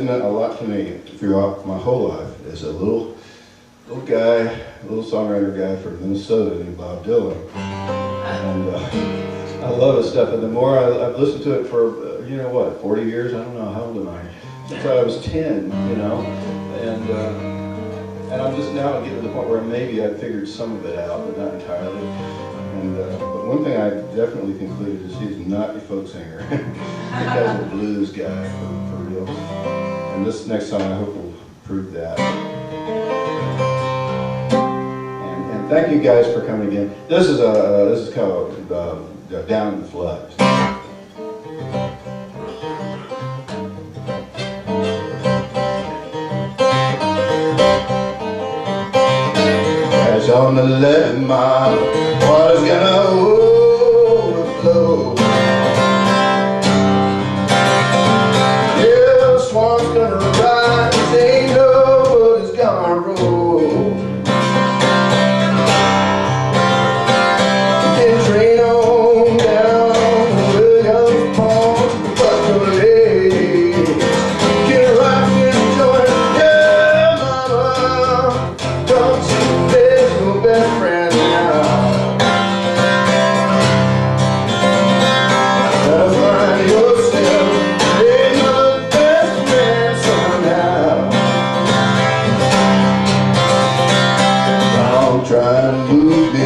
has meant a lot to me throughout my whole life as a little guy, little songwriter guy from Minnesota named Bob Dylan. And I love his stuff, and the more I've listened to it for, 40 years? I don't know, how old am I? Since I was 10, and I'm just now getting to the point where maybe I've figured some of it out, but not entirely. And but one thing I definitely concluded is he's not a folk singer. This guy's a blues guy, for real. And this next song I hope will prove that. And thank you guys for coming again. This is called Down in the Floods. Crash on the 11 mile, water's gonna overflow. Yeah, the swan's gonna rise, ain't nobody's gonna roll. Get train on down to Williams Pond, but your lady, get right in the joint, yeah, mama, don't you there's no best friend now. Gotta find yourself, ain't no best friend somehow. Don't try and move me